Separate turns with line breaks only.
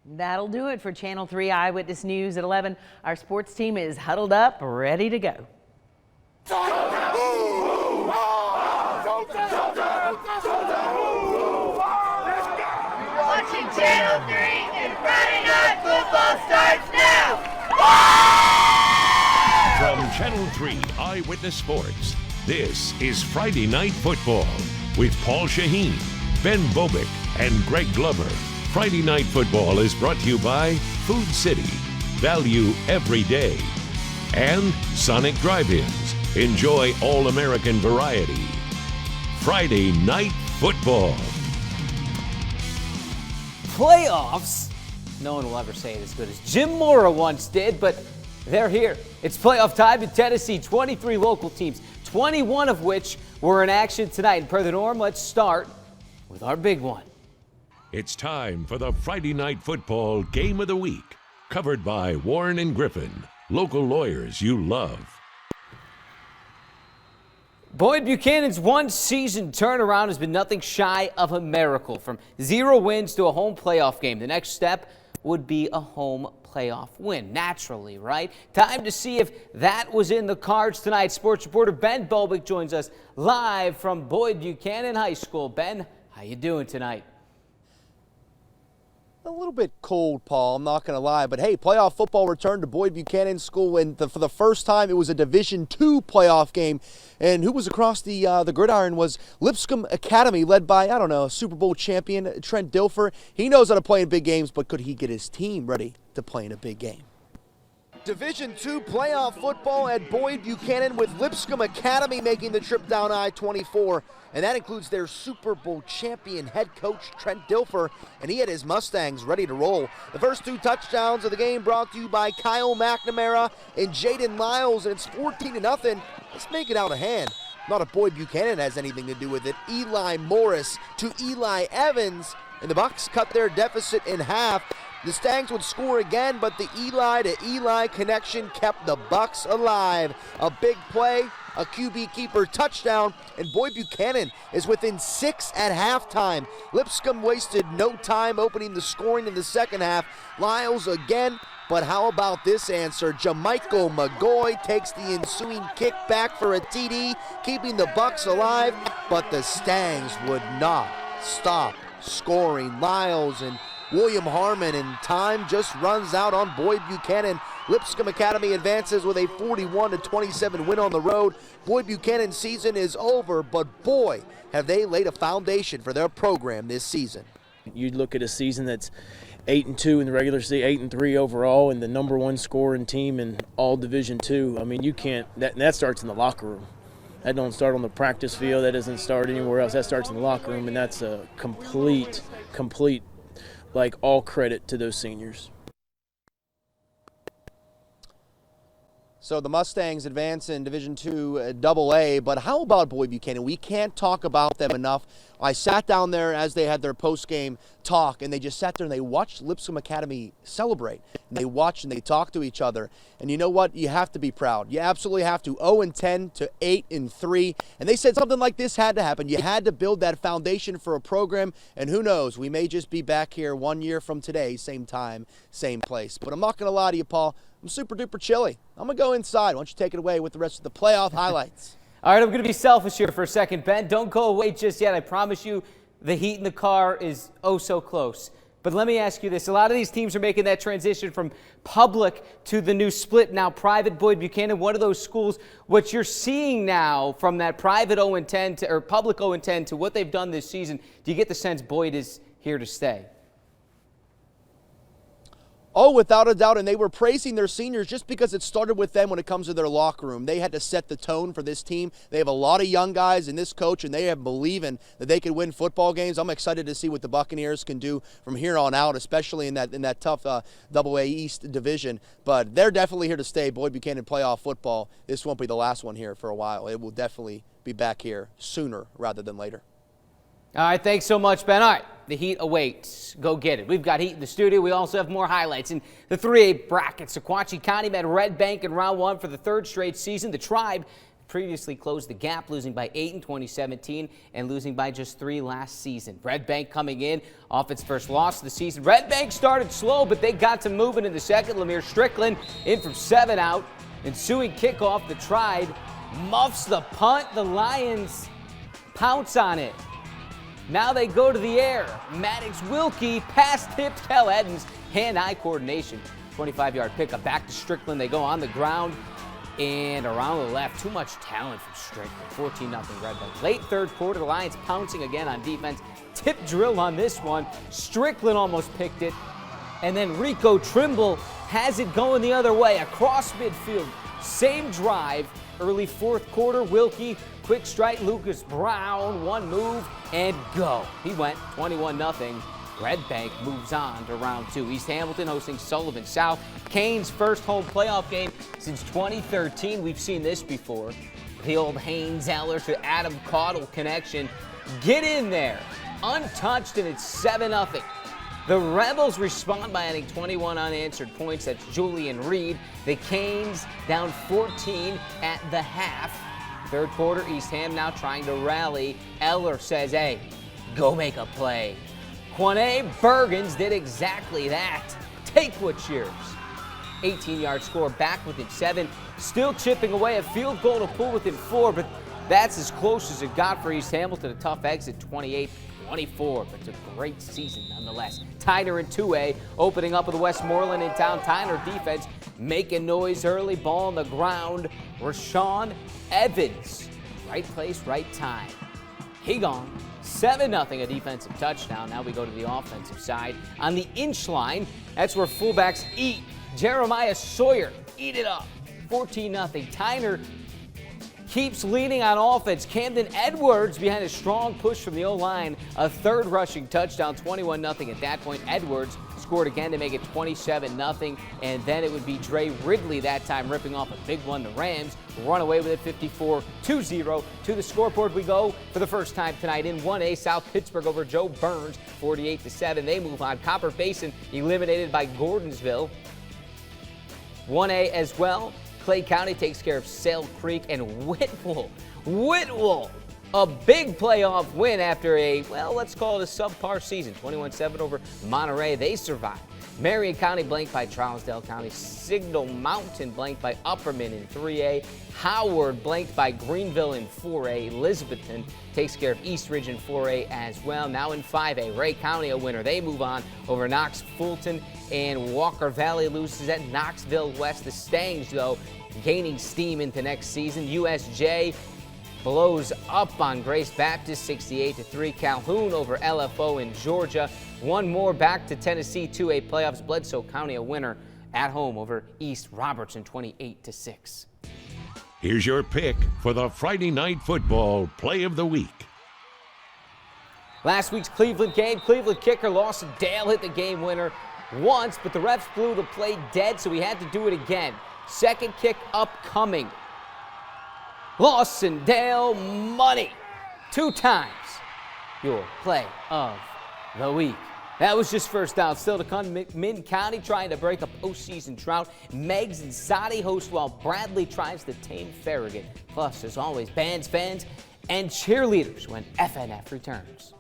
That'll do it for Channel 3 Eyewitness News at 11. Our sports team is huddled up, ready to go.
Watching Channel 3 and Friday Night Football starts now!
From Channel 3 Eyewitness Sports, this is Friday Night Football with Paul Shaheen, Ben Bobick, and Greg Glover. Friday Night Football is brought to you by Food City, value every day, and Sonic Drive-Ins. Enjoy all-American variety. Friday Night Football.
Playoffs? No one will ever say it as good as Jim Mora once did, but they're here. It's playoff time in Tennessee. 23 local teams, 21 of which were in action tonight. And per the norm, let's start with our big one.
It's time for the Friday Night Football Game of the Week, covered by Warren and Griffin, local lawyers you love.
Boyd Buchanan's one-season turnaround has been nothing shy of a miracle. From 0 wins to a home playoff game, the next step would be a home playoff win, naturally, right? Time to see if that was in the cards tonight. Sports reporter Ben Bobick joins us live from Boyd Buchanan High School. Ben, how you doing tonight?
A little bit cold, Paul, I'm not going to lie. But, hey, playoff football returned to Boyd Buchanan School, and for the first time it was a Division II playoff game. And who was across the gridiron was Lipscomb Academy, led by, I don't know, Super Bowl champion Trent Dilfer. He knows how to play in big games, but could he get his team ready to play in a big game? Division II playoff football at Boyd Buchanan with Lipscomb Academy making the trip down I-24. And that includes their Super Bowl champion head coach Trent Dilfer, and he had his Mustangs ready to roll. The first 2 touchdowns of the game brought to you by Kyle McNamara and Jaden Lyles, and it's 14-0. Let's make it out of hand. Not if Boyd Buchanan has anything to do with it. Eli Morris to Eli Evans, and the Bucs cut their deficit in half. The Stangs would score again, but the Eli to Eli connection kept the Bucs alive. A big play, a QB keeper touchdown, and Boyd Buchanan is within 6 at halftime. Lipscomb wasted no time opening the scoring in the second half. Lyles again, but how about this answer? Jamichael McGoy takes the ensuing kick back for a TD, keeping the Bucs alive, but the Stangs would not stop scoring. Lyles and William Harmon, and time just runs out on Boyd Buchanan. Lipscomb Academy advances with a 41-27 win on the road. Boyd Buchanan's season is over, but boy, have they laid a foundation for their program this season.
You look at a season that's 8-2 in the regular season, 8-3 overall, and the #1 scoring team in all Division II. I mean, you can't. That starts in the locker room. That don't start on the practice field. That doesn't start anywhere else. That starts in the locker room, and that's a complete. Like, all credit to those seniors.
So the Mustangs advance in Division II AA, but how about Boyd Buchanan? We can't talk about them enough. I sat down there as they had their post-game talk, and they just sat there and they watched Lipscomb Academy celebrate. And they watched and they talked to each other. And you know what? You have to be proud. You absolutely have to. 0-10 to 8-3. And they said something like this had to happen. You had to build that foundation for a program, and who knows? We may just be back here 1 year from today, same time, same place. But I'm not going to lie to you, Paul. I'm super duper chilly. I'm going to go inside. Why don't you take it away with the rest of the playoff highlights?
All right, I'm going to be selfish here for a second, Ben. Don't go away just yet. I promise you the heat in the car is oh so close. But let me ask you this. A lot of these teams are making that transition from public to the new split, now private. Boyd Buchanan, one of those schools. What you're seeing now from that private 0-10 to, or public 0-10 to what they've done this season, do you get the sense Boyd is here to stay?
Oh, without a doubt, and they were praising their seniors just because it started with them when it comes to their locker room. They had to set the tone for this team. They have a lot of young guys in this coach, and they have believing that they could win football games. I'm excited to see what the Buccaneers can do from here on out, especially in that tough AA East division. But they're definitely here to stay. Boyd Buchanan playoff football. This won't be the last one here for a while. It will definitely be back here sooner rather than later.
All right, thanks so much, Ben. All right, the heat awaits. Go get it. We've got heat in the studio. We also have more highlights in the 3A bracket. Sequatchie County met Red Bank in round 1 for the 3rd straight season. The Tribe previously closed the gap, losing by 8 in 2017 and losing by just 3 last season. Red Bank coming in off its first loss of the season. Red Bank started slow, but they got to moving in the second. Lemire Strickland in from 7 out. Ensuing kickoff, the Tribe muffs the punt. The Lions pounce on it. Now they go to the air. Maddox Wilkie pass tipped Kel Edens. Hand-eye coordination. 25-yard pickup back to Strickland. They go on the ground and around the left. Too much talent from Strickland. 14-0 Red Bank. Late third quarter, the Lions pouncing again on defense. Tip drill on this one. Strickland almost picked it. And then Rico Trimble has it going the other way across midfield. Same drive. Early fourth quarter, Wilkie, quick strike, Lucas Brown, one move, and go. He went 21-0. Red Bank moves on to round 2. East Hamilton hosting Sullivan South. Kane's first home playoff game since 2013. We've seen this before. The old Haynes Eller to Adam Caudle connection. Get in there. Untouched, and it's 7-0. The Rebels respond by adding 21 unanswered points. That's Julian Reed. The Canes down 14 at the half. Third quarter, East Ham now trying to rally. Eller says, hey, go make a play. Quane Bergens did exactly that. Take what's yours. 18-yard score back within 7. Still chipping away a field goal to pull within 4, but that's as close as it got for East Hamilton. A tough exit, 28-24, but it's a great season nonetheless. Tyner in 2A, opening up with Westmoreland in town. Tyner defense making noise early, ball on the ground. Rashawn Evans, right place, right time. He gone. 7-0, a defensive touchdown. Now we go to the offensive side. On the inch line, that's where fullbacks eat. Jeremiah Sawyer, eat it up. 14-0. Tyner keeps leading on offense. Camden Edwards behind a strong push from the O-line. A third rushing touchdown, 21-0 at that point. Edwards scored again to make it 27-0. And then it would be Dre Ridley that time ripping off a big one. The Rams run away with it 54-0. To the scoreboard we go for the first time tonight in 1A. South Pittsburgh over Joe Burns, 48-7. They move on. Copper Basin eliminated by Gordonsville. 1A as well. Clay County takes care of Sail Creek, and Whitwell, a big playoff win after a, well, let's call it a subpar season. 21-7 over Monterey. They survive. Marion County blanked by Trousdale County. Signal Mountain blanked by Upperman in 3A. Howard blanked by Greenville in 4A. Elizabethton takes care of East Ridge in 4A as well. Now in 5A, Ray County a winner. They move on over Knox Fulton, and Walker Valley loses at Knoxville West. The Stangs, though, gaining steam into next season. USJ blows up on Grace Baptist 68-3. Calhoun over LFO in Georgia. One more back to Tennessee 2A playoffs. Bledsoe County a winner at home over East Robertson 28-6.
Here's your pick for the Friday Night Football Play of the Week.
Last week's Cleveland game, Cleveland kicker Lawson Dale hit the game winner once, but the refs blew the play dead, so we had to do it again. Second kick upcoming. Lawson Dale money. 2 times your play of the week. That was just first down. Still to come, Min County trying to break a postseason drought. Meggs and Sadi host while Bradley tries to tame Farragut. Plus, as always, bands, fans, and cheerleaders when FNF returns.